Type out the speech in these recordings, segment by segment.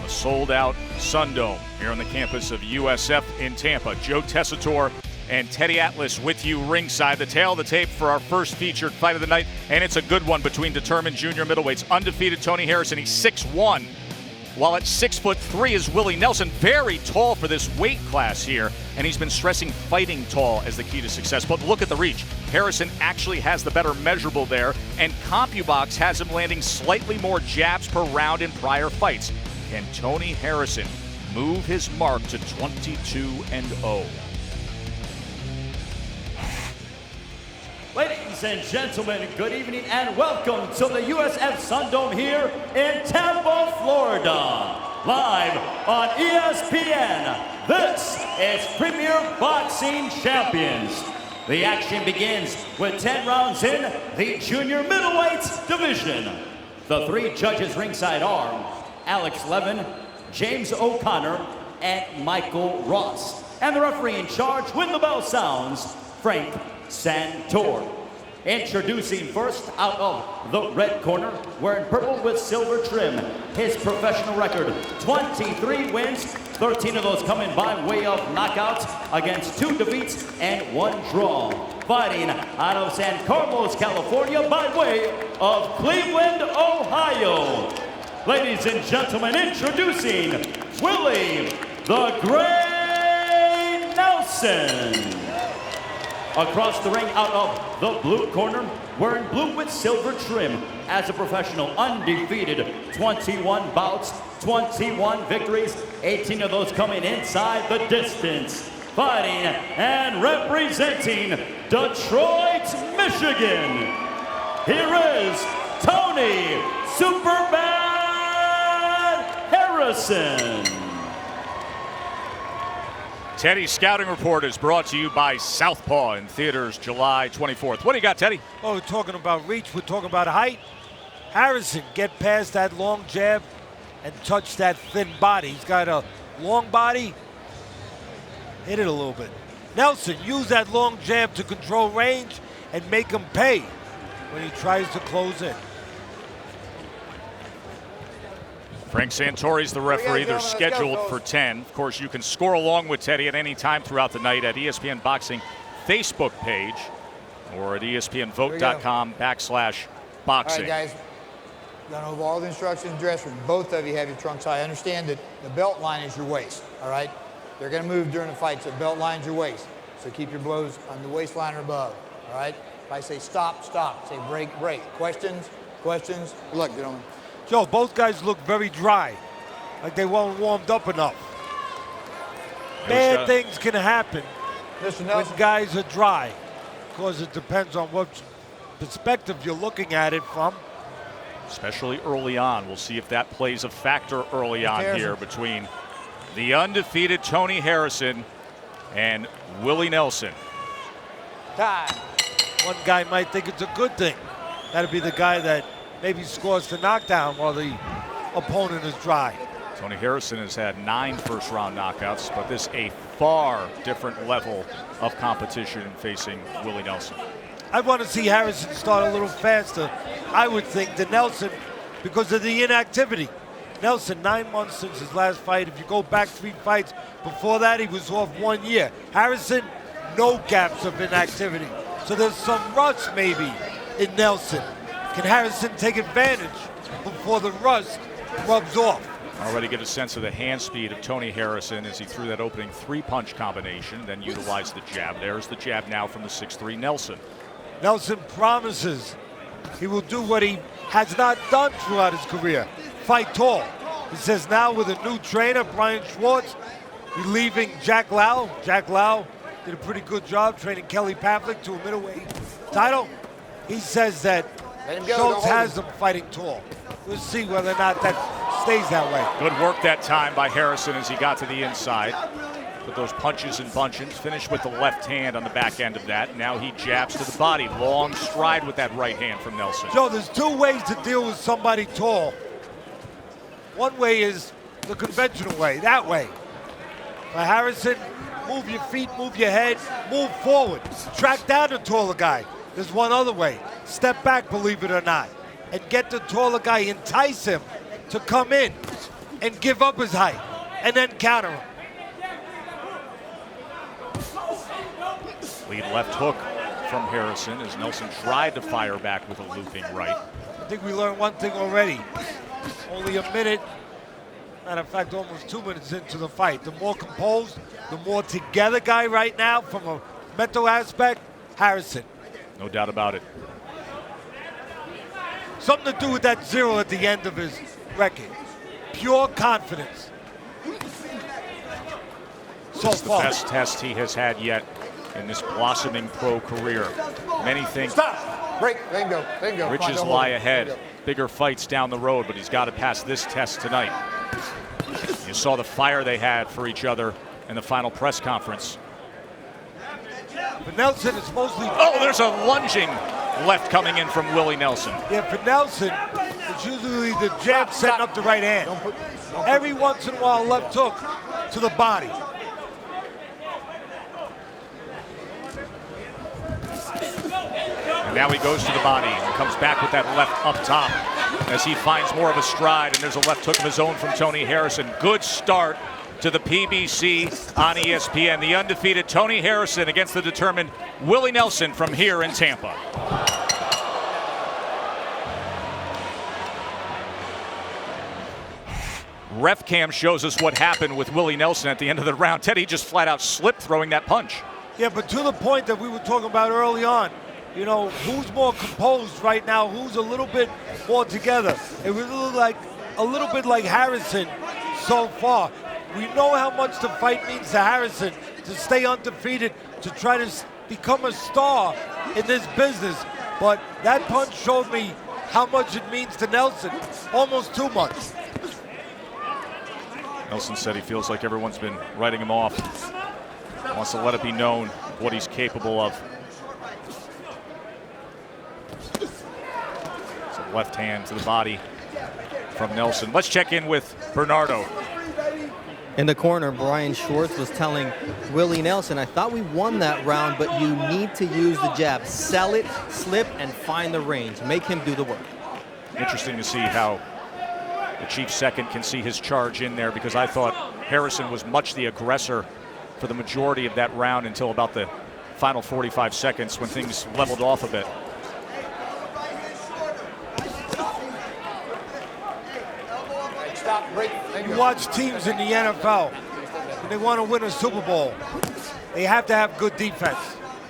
the sold-out Sundome here on the campus of USF in Tampa. Joe Tessitore and Teddy Atlas with you ringside. The tail of the tape for our first featured fight of the night, and it's a good one between determined junior middleweights. Undefeated Tony Harrison, he's 6'1", while at 6'3" is Willie Nelson. Very tall for this weight class here, and he's been stressing fighting tall as the key to success. But look at the reach. Harrison actually has the better measurable there, and CompuBox has him landing slightly more jabs per round in prior fights. Can Tony Harrison move his mark to 22-0? Ladies and gentlemen, good evening and welcome to the USF Sundome here in Tampa, Florida. Live on ESPN, this is Premier Boxing Champions. The action begins with 10 rounds in the junior middleweight division. The three judges ringside are Alex Levin, James O'Connor, and Michael Ross. And the referee in charge, when the bell sounds, Frank Santor. Introducing first, out of the red corner, wearing purple with silver trim, his professional record, 23 wins, 13 of those coming by way of knockouts against 2 defeats and 1 draw. Fighting out of San Carlos, California by way of Cleveland, Ohio. Ladies and gentlemen, introducing Willie the Gray Nelson. Across the ring, out of the blue corner, wearing blue with silver trim, as a professional, undefeated, 21 bouts, 21 victories, 18 of those coming inside the distance. Fighting and representing Detroit, Michigan, here is Tony Superman Harrison. Teddy's Scouting Report is brought to you by Southpaw in theaters July 24th. What do you got, Teddy? Well, we're talking about reach. We're talking about height. Harrison, get past that long jab and touch that thin body. He's got a long body. Hit it a little bit. Nelson, use that long jab to control range and make him pay when he tries to close in. Frank Santori's the referee. They're scheduled for 10. Of course, you can score along with Teddy at any time throughout the night at ESPN Boxing Facebook page or at ESPNVote.com/boxing. All right, guys. Gone over all the instructions in the dressing room. Both of you have your trunks high. Understand that the belt line is your waist, all right? They're going to move during the fight, so the belt line's your waist. So keep your blows on the waistline or above, all right? If I say stop, stop. Say break, break. Questions? Questions? Good luck, gentlemen. Joe, both guys look very dry, like they weren't warmed up enough. Bad things can happen when guys are dry, because it depends on what perspective you're looking at it from. Especially early on. We'll see if that plays a factor early on here between the undefeated Tony Harrison and Willie Nelson. Time. One guy might think it's a good thing. That'd be the guy that maybe scores the knockdown while the opponent is dry. Tony Harrison has had 9 first-round knockouts, but this a far different level of competition facing Willie Nelson. I want to see Harrison start a little faster, I would think, than Nelson because of the inactivity. Nelson, 9 months since his last fight. If you go back 3 fights before that, he was off 1 year. Harrison, no gaps of inactivity. So there's some rust maybe in Nelson. Can Harrison take advantage before the rust rubs off? Already get a sense of the hand speed of Tony Harrison as he threw that opening 3-punch combination, then utilized the jab. There's the jab now from the 6'3" Nelson. Nelson promises he will do what he has not done throughout his career, fight tall. He says now with a new trainer, Brian Schwartz, relieving Jack Lau. Jack Lau did a pretty good job training Kelly Pavlik to a middleweight title. He says that Schultz has them fighting tall. We'll see whether or not that stays that way. Good work that time by Harrison as he got to the inside. Put those punches and bunches. Finished with the left hand on the back end of that. Now he jabs to the body. Long stride with that right hand from Nelson. Joe, there's 2 ways to deal with somebody tall. One way is the conventional way, that way. For Harrison, move your feet, move your head, move forward. Track down the taller guy. There's one other way. Step back, believe it or not, and get the taller guy, entice him to come in. and give up his height and then counter him. Lead left hook from Harrison as Nelson tried to fire back with a looping right. I think we learned one thing already. Only a minute, matter of fact, almost 2 minutes into the fight. The more composed, the more together guy right now from a mental aspect, Harrison. No doubt about it. Something to do with that 0 at the end of his record. Pure confidence. So It's the far. best test he has had yet in this blossoming pro career. Many think Stop. Break. Let him go. Let him go. riches lie ahead. Bigger fights down the road, but he's got to pass this test tonight. You saw the fire they had for each other in the final press conference. But Nelson is mostly... Oh, there's a lunging left coming in from Willie Nelson. Yeah, for Nelson, it's usually the jab setting up the right hand. Every once in a while, left hook to the body. And now he goes to the body and comes back with that left up top as he finds more of a stride. And there's a left hook of his own from Tony Harrison. Good start to the PBC on ESPN. The undefeated Tony Harrison against the determined Willie Nelson from here in Tampa. Ref cam shows us what happened with Willie Nelson at the end of the round. Teddy just flat out slipped throwing that punch. Yeah, but to the point that we were talking about early on, you know, who's more composed right now, who's a little bit more together. It was a little bit like Harrison so far. We know how much the fight means to Harrison to stay undefeated, to try to become a star in this business. But that punch showed me how much it means to Nelson, almost too much. Nelson said he feels like everyone's been writing him off. Wants to let it be known what he's capable of. Some left hand to the body from Nelson. Let's check in with Bernardo. In the corner, Brian Schwartz was telling Willie Nelson, I thought we won that round, but you need to use the jab. Sell it, slip, and find the range. Make him do the work. Interesting to see how the chief second can see his charge in there, because I thought Harrison was much the aggressor for the majority of that round until about the final 45 seconds when things leveled off a bit. You watch teams in the NFL, when they want to win a Super Bowl, they have to have good defense.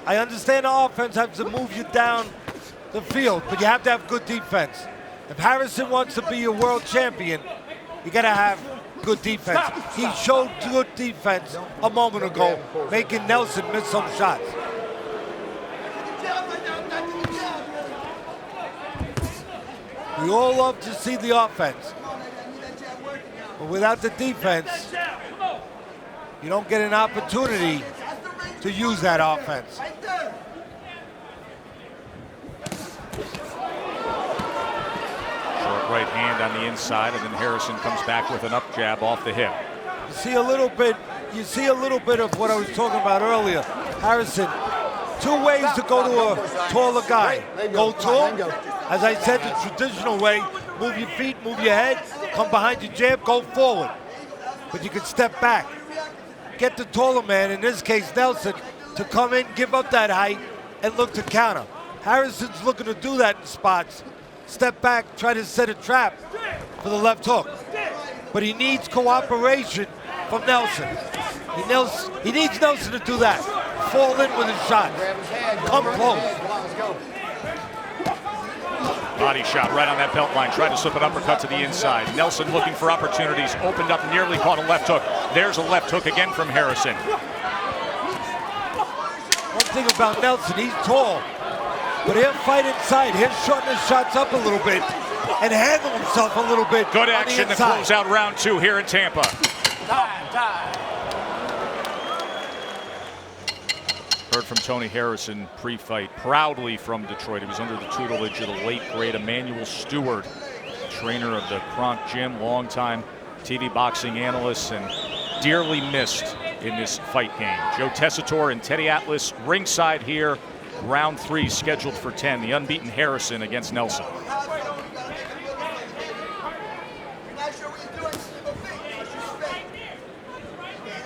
I understand the offense has to move you down the field, but you have to have good defense. If Harrison wants to be a world champion, you got to have good defense. He showed good defense a moment ago, making Nelson miss some shots. We all love to see the offense, but without the defense, you don't get an opportunity to use that offense. Short right hand on the inside, and then Harrison comes back with an up jab off the hip. You see a little bit of what I was talking about earlier. Harrison, two ways to go to a taller guy. Go to him, as I said, the traditional way, move your feet, move your head, come behind your jab, go forward. But you can step back. Get the taller man, in this case Nelson, to come in, give up that height, and look to counter. Harrison's looking to do that in spots. Step back, try to set a trap for the left hook. But he needs cooperation from Nelson. He needs Nelson to do that. Fall in with his shot. Come close. Body shot right on that belt line. Tried to slip an uppercut to the inside. Nelson looking for opportunities. Opened up, nearly caught a left hook. There's a left hook again from Harrison. One thing about Nelson, he's tall. But he'll fight inside. He'll shorten his shots up a little bit and handle himself a little bit. Good action to close out round two here in Tampa. Heard from Tony Harrison pre-fight, proudly from Detroit. He was under the tutelage of the late, great Emmanuel Stewart, trainer of the Kronk Gym, longtime TV boxing analyst, and dearly missed in this fight game. Joe Tessitore and Teddy Atlas ringside here. Round three scheduled for 10. The unbeaten Harrison against Nelson.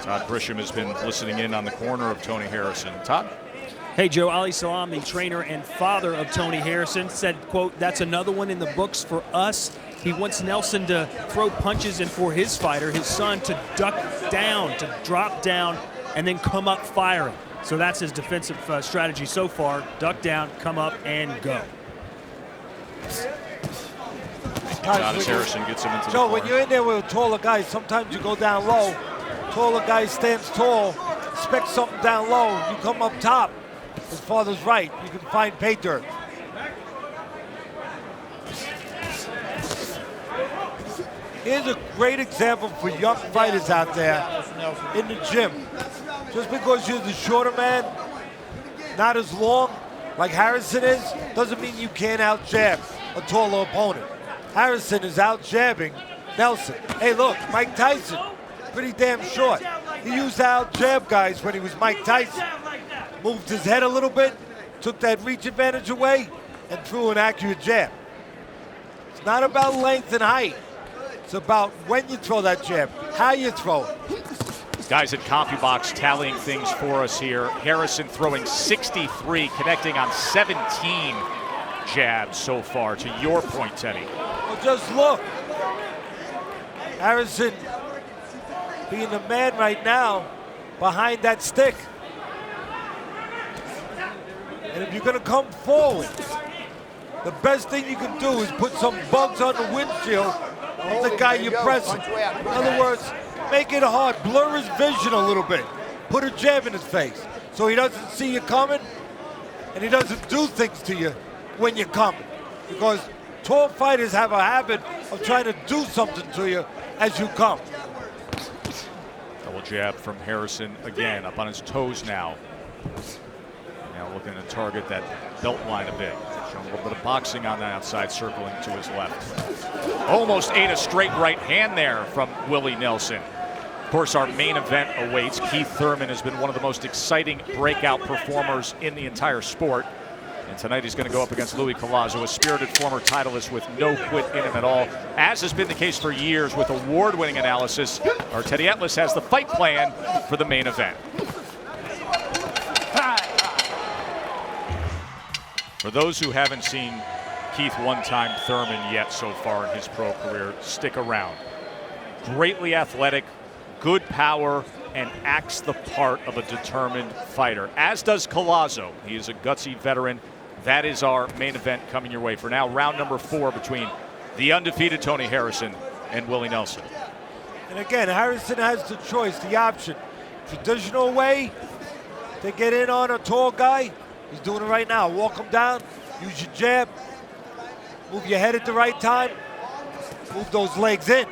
Todd Grisham has been listening in on the corner of Tony Harrison. Todd? Hey, Joe, Ali Salam, the trainer and father of Tony Harrison, said, quote, "That's another one in the books for us." He wants Nelson to throw punches and for his fighter, his son, to duck down, to drop down, and then come up firing. So that's his defensive strategy so far. Duck down, come up, and go. Todd Harrison gets him into the Joe, corner. when you're in there with a taller guy, sometimes you go down low. Taller guy stands tall, expect something down low. You come up top. His father's right. You can find pay dirt. Here's a great example for young fighters out there in the gym. Just because you're the shorter man, not as long like Harrison is, doesn't mean you can't out-jab a taller opponent. Harrison is out-jabbing Nelson. Hey, look, Mike Tyson, pretty damn short. He used to out-jab guys when he was Mike Tyson. Moved his head a little bit, took that reach advantage away, and threw an accurate jab. It's not about length and height. It's about when you throw that jab, how you throw it. Guys at CompuBox tallying things for us here. Harrison throwing 63, connecting on 17 jabs so far. To your point, Teddy. Well, just look. Harrison being the man right now behind that stick. And if you're going to come forward, the best thing you can do is put some bugs on the windshield of the guy you're pressing. In other words, make it hard, blur his vision a little bit. Put a jab in his face so he doesn't see you coming and he doesn't do things to you when you're coming. Because tall fighters have a habit of trying to do something to you as you come. Double jab from Harrison again, up on his toes now. Now looking to target that belt line a bit. Showing a little bit of boxing on the outside, circling to his left. Almost ate a straight right hand there from Willie Nelson. Of course, our main event awaits. Keith Thurman has been one of the most exciting breakout performers in the entire sport. And tonight he's going to go up against Louis Collazo, a spirited former titleist with no quit in him at all. As has been the case for years with award-winning analysis, our Teddy Atlas has the fight plan for the main event. For those who haven't seen Keith one-time Thurman yet so far in his pro career, stick around. Greatly athletic, good power, and acts the part of a determined fighter, as does Collazo. He is a gutsy veteran. That is our main event coming your way. For now, round number 4 between the undefeated Tony Harrison and Willie Nelson. And again, Harrison has the choice, the option. Traditional way to get in on a tall guy. He's doing it right now. Walk him down, use your jab, move your head at the right time, move those legs in.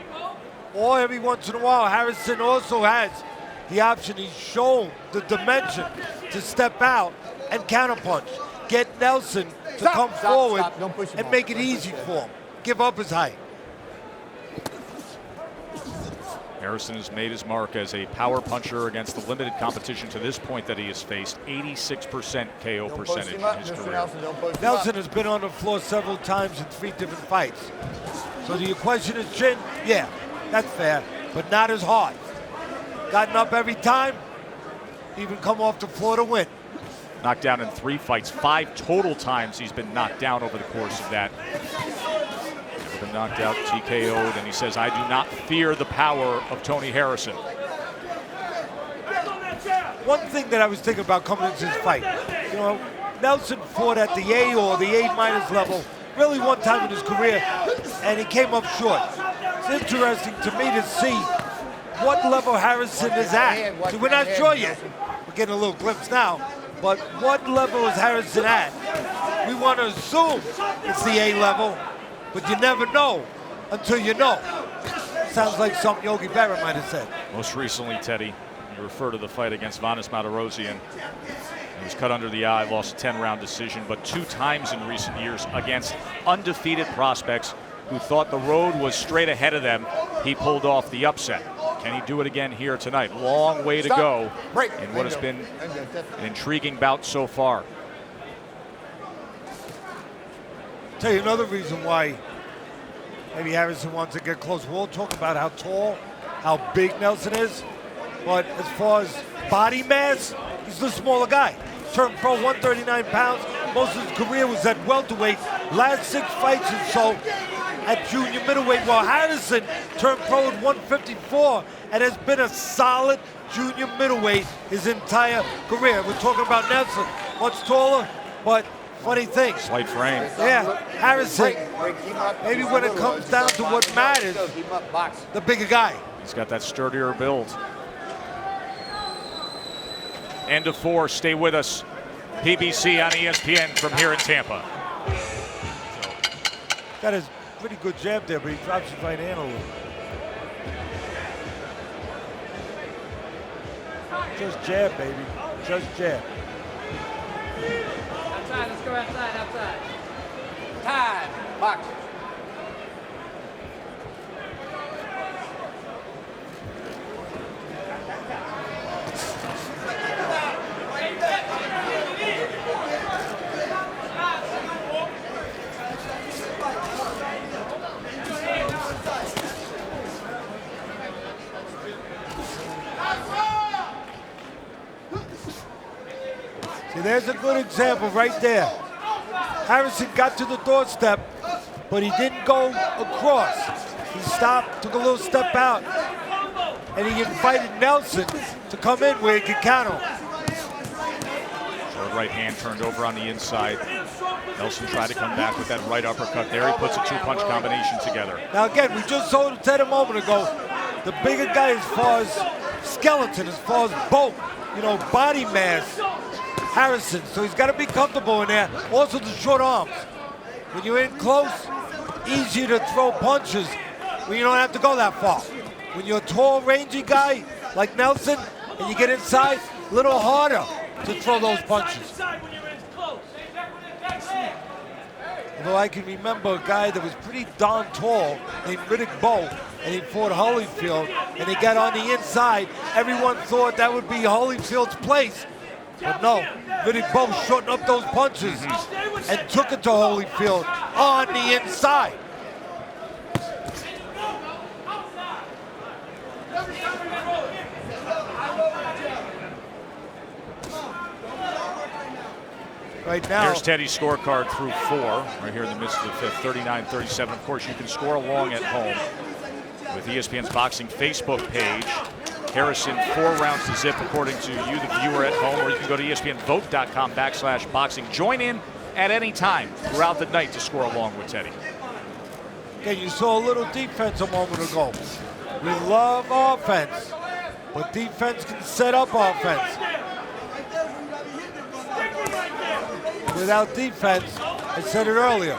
Or every once in a while, Harrison also has the option. He's shown the dimension to step out and counterpunch. Get Nelson to come forward and make it easy for him. Give up his height. Harrison has made his mark as a power puncher against the limited competition to this point that he has faced. 86% KO percentage in his career. Nelson has been on the floor several times in 3 different fights. So do you question his chin? Yeah, that's fair, but not as hard. Gotten up every time, even come off the floor to win. Knocked down in 3 fights, 5 total times he's been knocked down over the course of that. Never been knocked out, TKO'd, and he says, "I do not fear the power of Tony Harrison." One thing that I was thinking about coming into this fight, you know, Nelson fought at the A or the A- level really one time in his career, and he came up short. It's interesting to me to see what level Harrison is at. See, we're not sure yet. We're getting a little glimpse now. But what level is Harrison at? We want to assume it's the A level, but you never know until you know. Sounds like something Yogi Berra might have said. Most recently, Teddy, you refer to the fight against Vanes Martirosyan. He was cut under the eye, lost a 10-round decision, but 2 times in recent years against undefeated prospects who thought the road was straight ahead of them. He pulled off the upset. Can he do it again here tonight? Long way to go in what has been an intriguing bout so far. Tell you another reason why maybe Harrison wants to get close. We'll talk about how tall, how big Nelson is. but as far as body mass, he's the smaller guy. Turned pro 139 pounds. Most of his career was at welterweight. Last 6 fights or so at junior middleweight, while Harrison turned pro at 154 and has been a solid junior middleweight his entire career. We're talking about Nelson, much taller, but funny thing. Slight frame. Yeah, Harrison, maybe when it comes down to what matters, the bigger guy. He's got that sturdier build. End of 4. Stay with us. PBC on ESPN from here in Tampa. Got his pretty good jab there, but he drops his right hand a little. Just jab, baby. Just jab. Outside, let's go outside. Time, box. See, there's a good example right there. Harrison got to the doorstep, but he didn't go across. He stopped, took a little step out, and he invited Nelson to come in where he could counter him. Short right hand turned over on the inside. Nelson tried to come back with that right uppercut there. He puts a 2-punch combination together. Now again, we just told Ted a moment ago, the bigger guy as far as skeleton, as far as bulk, body mass, Harrison, so he's got to be comfortable in there. Also the short arms. When you're in close, easier to throw punches when you don't have to go that far. When you're a tall, rangy guy like Nelson and you get inside, a little harder to throw those punches. Although I can remember a guy that was pretty darn tall named Riddick Bowe, and he fought Holyfield, and he got on the inside. Everyone thought that would be Holyfield's place. But no, Riddick Bowe shortened up those punches and took it to Holyfield on the inside. Right now, here's Teddy's scorecard through 4, right here in the midst of the 5th, 39-37. Of course, you can score along at home with ESPN's Boxing Facebook page. Harrison 4 rounds to zip, according to you, the viewer at home, or you can go to ESPNvote.com/boxing. Join in at any time throughout the night to score along with Teddy. Okay, you saw a little defense a moment ago. We love offense, but defense can set up offense. Without defense, I said it earlier,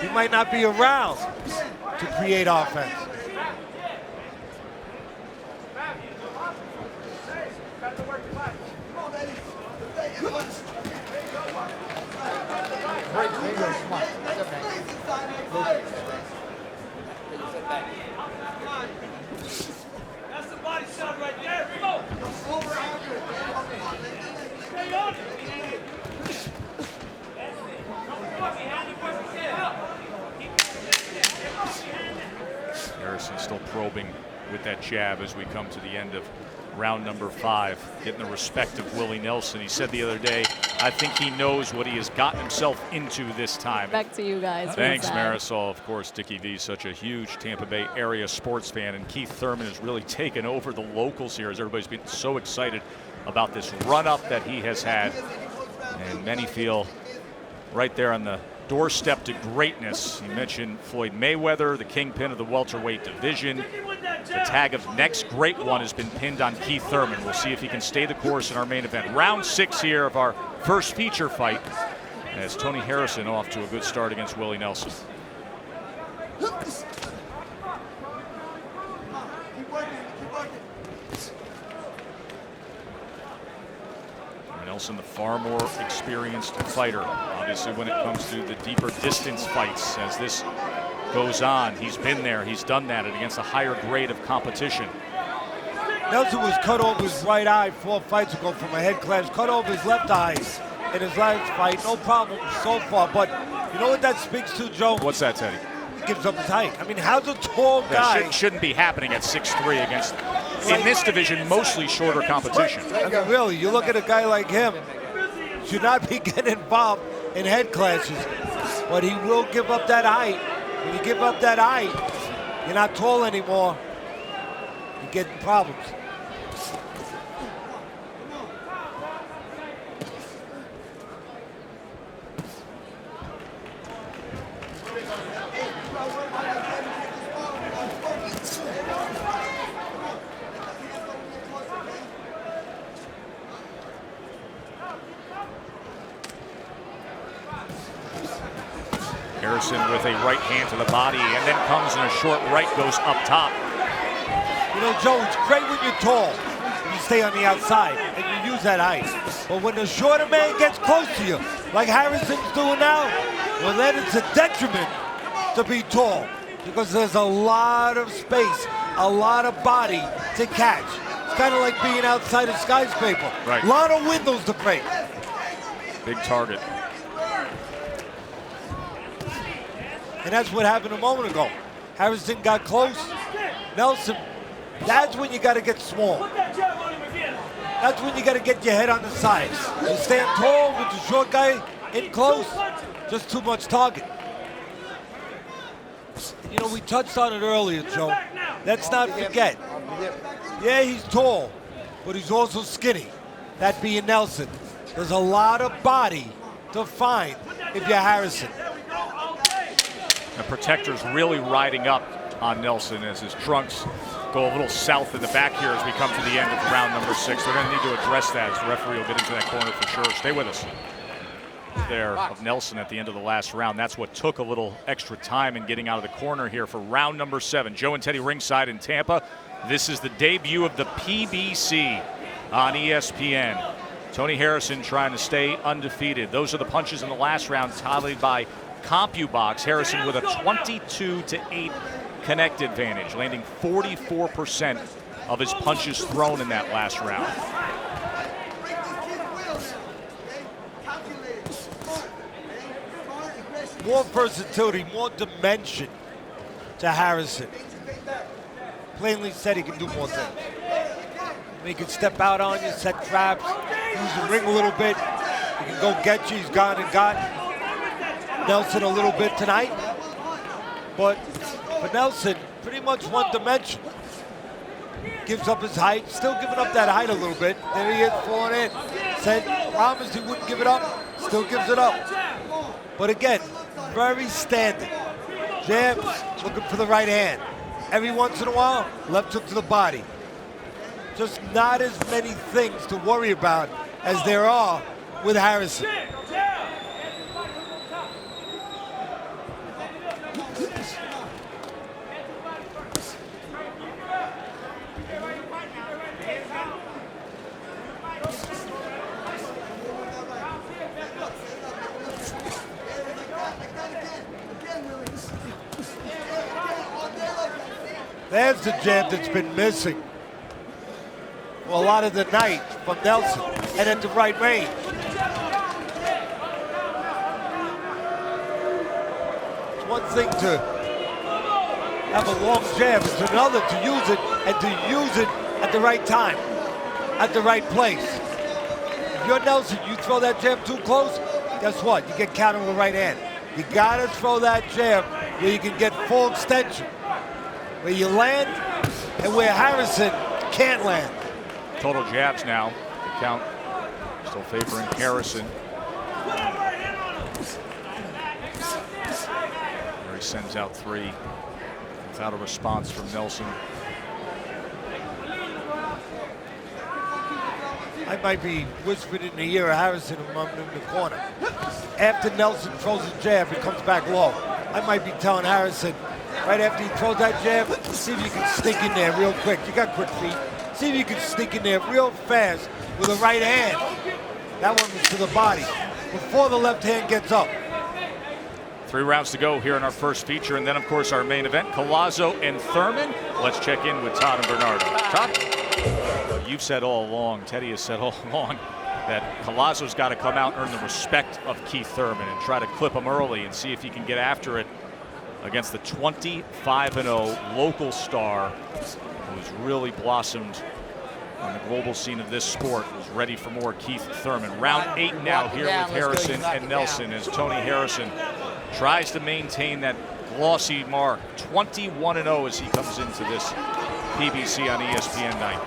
you might not be around to create offense. That's the body shot right there. Come on. Stay on it. Harrison still probing with that jab as we come to the end of round number 5, getting the respect of Willie Nelson. He said the other day, I think he knows what he has gotten himself into this time. Back to you guys. Thanks, Marisol. Of course, Dickie V, such a huge Tampa Bay area sports fan, and Keith Thurman has really taken over the locals here as everybody's been so excited about this run-up that he has had. And many feel right there on the doorstep to greatness. You mentioned Floyd Mayweather, the kingpin of the welterweight division. The tag of next great one has been pinned on Keith Thurman. We'll see if he can stay the course in our main event. Round 6 here of our first feature fight, as Tony Harrison off to a good start against Willie Nelson. Nelson, the far more experienced fighter, obviously, when it comes to the deeper distance fights. As this goes on, he's been there, he's done that, and against a higher grade of competition. Nelson was cut off his right eye 4 fights ago from a head clash, cut off his left eye in his last fight. No problem so far, but you know what that speaks to, Joe? What's that, Teddy? He gives up his height. I mean, how's a tall guy? That shouldn't be happening at 6'3" against in this division, mostly shorter competition. I mean, really, you look at a guy like him, should not be getting involved in head clashes, but he will give up that height. When you give up that height, you're not tall anymore. You get in problems. Harrison with a right hand to the body, and then comes in a short right, goes up top. You know, Joe, it's great when you're tall. You stay on the outside and you use that height. But when the shorter man gets close to you, like Harrison's doing now, well, then it's a detriment to be tall because there's a lot of space, a lot of body to catch. It's kind of like being outside a skyscraper. Right. A lot of windows to break. Big target. And that's what happened a moment ago. Harrison got close. Nelson, that's when you got to get small. That's when you got to get your head on the side. You stand tall with the short guy in close, just too much target. You know, we touched on it earlier, Joe. Let's not forget. Yeah, he's tall, but he's also skinny. That being Nelson. There's a lot of body to find if you're Harrison. The protector's really riding up on Nelson as his trunks go a little south in the back here as we come to the end of round number 6. They're going to need to address that as the referee will get into that corner for sure. Stay with us. There of Nelson at the end of the last round. That's what took a little extra time in getting out of the corner here for round number 7. Joe and Teddy ringside in Tampa. This is the debut of the PBC on ESPN. Tony Harrison trying to stay undefeated. Those are the punches in the last round tallied by CompuBox. Harrison with a 22-8 connect advantage, landing 44% of his punches thrown in that last round. More versatility, more dimension to Harrison. Plainly said he can do more things. He can step out on you, set traps, use the ring a little bit. He can go get you. He's gone and got Nelson a little bit tonight. But for Nelson, pretty much one dimension. Gives up his height, still giving up that height a little bit. There he is, falling in. Said, promised he wouldn't give it up, still gives it up. But again, very standard. Jabs, looking for the right hand. Every once in a while, left hook to the body. Just not as many things to worry about as there are with Harrison. There's the jab that's been missing for a lot of the night from Nelson, and at the right range. It's one thing to have a long jab, it's another to use it, and to use it at the right time, at the right place. If you're Nelson, you throw that jab too close, guess what? You get countered with the right hand. You gotta throw that jab where you can get full extension, where you land and where Harrison can't land. Total jabs now. The count still favoring Harrison. There he sends out 3 without a response from Nelson. I might be whispering in the ear of Harrison in the corner. After Nelson throws his jab, he comes back low. I might be telling Harrison, right after he throws that jab, see if you can sneak in there real quick. You got quick feet. See if you can sneak in there real fast with a right hand. That one was to the body before the left hand gets up. 3 rounds to go here in our first feature, and then of course our main event, Collazo and Thurman. Let's check in with Todd and Bernardo. Todd, you've said all along, Teddy has said all along, that Collazo's got to come out and earn the respect of Keith Thurman and try to clip him early and see if he can get after it against the 25-0 local star who's really blossomed on the global scene of this sport, is ready for more Keith Thurman. Round 8 now here with Harrison and Nelson as Tony Harrison tries to maintain that glossy mark. 21-0 as he comes into this PBC on ESPN night.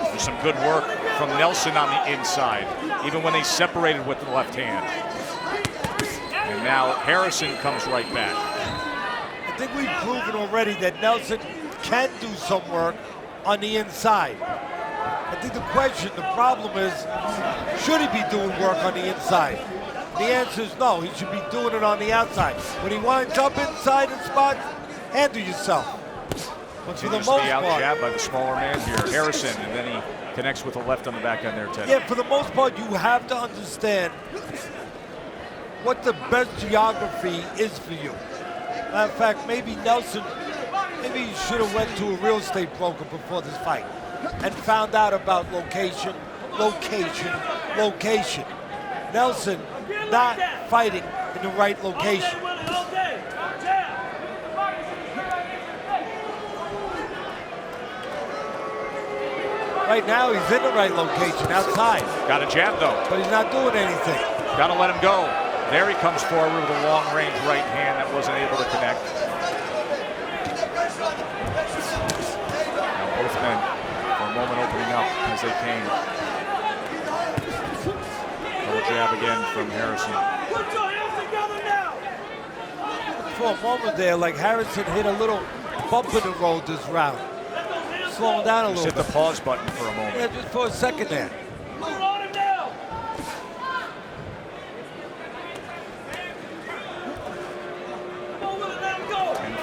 There's some good work from Nelson on the inside, even when they separated with the left hand. And now Harrison comes right back. I think we've proven already that Nelson can do some work on the inside. I think the problem is, should he be doing work on the inside? The answer is no, he should be doing it on the outside. When he winds up inside in spots, handle yourself. But for the most part, out-jabbed by the smaller man here, Harrison, and then he connects with the left on the back end there, Ted. Yeah, for the most part, you have to understand what the best geography is for you. Matter of fact, maybe Nelson, maybe he should have went to a real estate broker before this fight and found out about location. Nelson not fighting in the right location. Right now, he's in the right location, outside. Got a jab, though. But he's not doing anything. Got to let him go. There he comes forward with a long-range right hand that wasn't able to connect. Now both men for a moment opening up as they came. Double jab again from Harrison. For a moment there, like Harrison hit a little bump in the road this round. Slowing down a little bit. Hit the pause button for a moment. Yeah, just for a second there.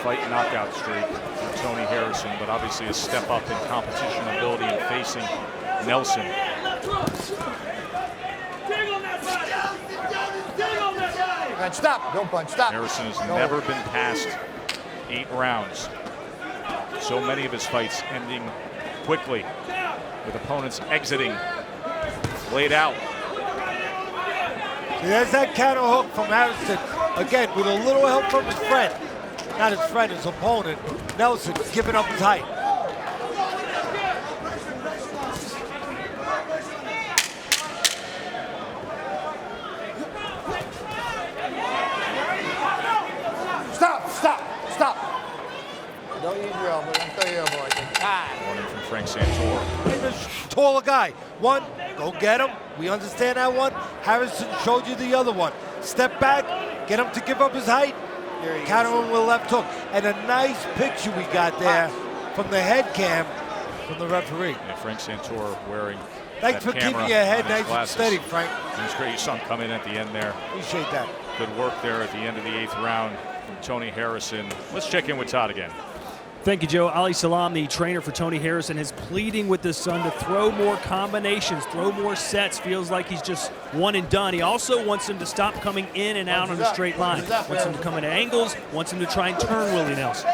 Fight knockout streak for Tony Harrison, but obviously a step up in competition ability and facing Nelson. Stop, don't punch, stop. Harrison has never been past 8 rounds. So many of his fights ending quickly, with opponents exiting laid out. See, there's that counter hook from Harrison. Again, with a little help from his friend. Not his friend, his opponent. Nelson giving up his height. Stop. Don't use your elbow. Don't throw your elbow like that. Warning from Frank Santor. He's a taller guy. One, go get him. We understand that one. Harrison showed you the other one. Step back, get him to give up his height. Counter him with a left hook. And a nice picture we got there from the head cam from the referee. Yeah, Frank Santor wearing Thanks for keeping your head nice and steady, Frank. It was great. You saw him come in at the end there. Appreciate that. Good work there at the end of the 8th round from Tony Harrison. Let's check in with Todd again. Thank you, Joe. Ali Salam, the trainer for Tony Harrison, is pleading with his son to throw more combinations, throw more sets. Feels like he's just one and done. He also wants him to stop coming in and out on a straight line. Wants him to come in at angles, wants him to try and turn Willie Nelson.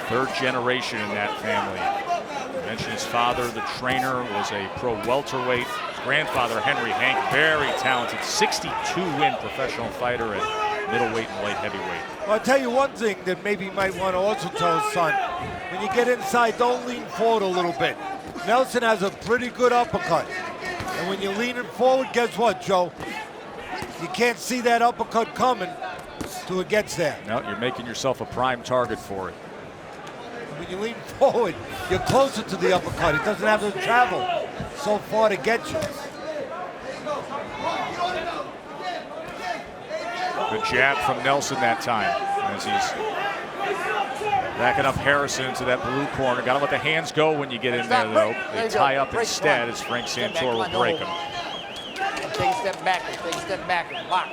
3rd generation in that family. I mentioned his father, the trainer, was a pro welterweight. His grandfather, Henry Hank, very talented, 62-win professional fighter at middleweight and light heavyweight. Well, I'll tell you one thing that maybe you might want to also tell his son. When you get inside, don't lean forward a little bit. Nelson has a pretty good uppercut. And when you're leaning forward, guess what, Joe? You can't see that uppercut coming till it gets there. No, you're making yourself a prime target for it. When you lean forward, you're closer to the uppercut. It doesn't have to travel so far to get you. Good jab from Nelson that time as he's backing up Harrison to that blue corner. Got to let the hands go when you get in there, though. They tie up instead as Frank Santor will break him. Take a step back and lock.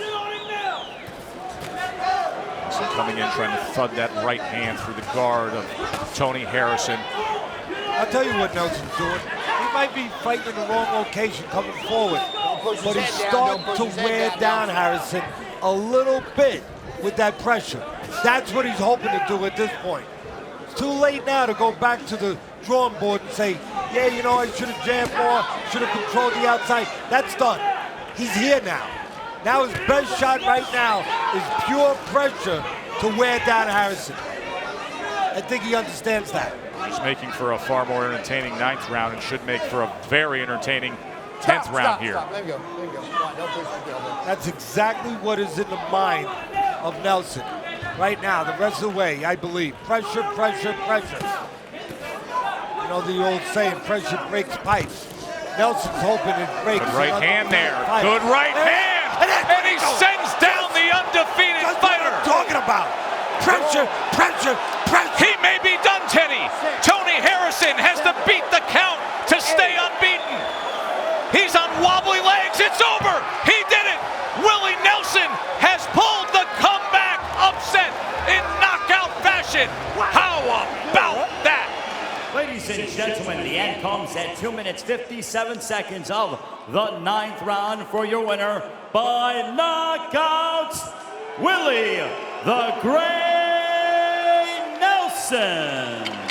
So coming in, trying to thud that right hand through the guard of Tony Harrison. I'll tell you what Nelson's doing. He might be fighting in the wrong location coming forward, but he's starting to wear down Harrison a little bit with that pressure. That's what he's hoping to do at this point. It's too late now to go back to the drawing board and say, yeah, you know, I should have jammed more, should have controlled the outside. That's done. He's here now. Now his best shot right now is pure pressure to wear down Harrison. I think he understands that. He's making for a far more entertaining 9th round and should make for a very entertaining 10th round here. Stop. Let him go. Let him go. Come on, don't push like the elbow. That's exactly what is in the mind of Nelson right now, the rest of the way, I believe. Pressure, pressure, pressure. You know the old saying, pressure breaks pipes. Nelson's hoping it breaks. Good right hand there. Pipe. Good right hand. And he sends down the undefeated That's what fighter. I'm talking about. Pressure, pressure, pressure. He may be done, Teddy. Tony Harrison has to beat the count to stay unbeaten. He's on wobbly legs. It's over. He did it. Willie Nelson has pulled the comeback upset in knockout fashion. How about that? Ladies and gentlemen, the end comes at 2 minutes 57 seconds of the 9th round for your winner by knockout, Willie the Great Nelson.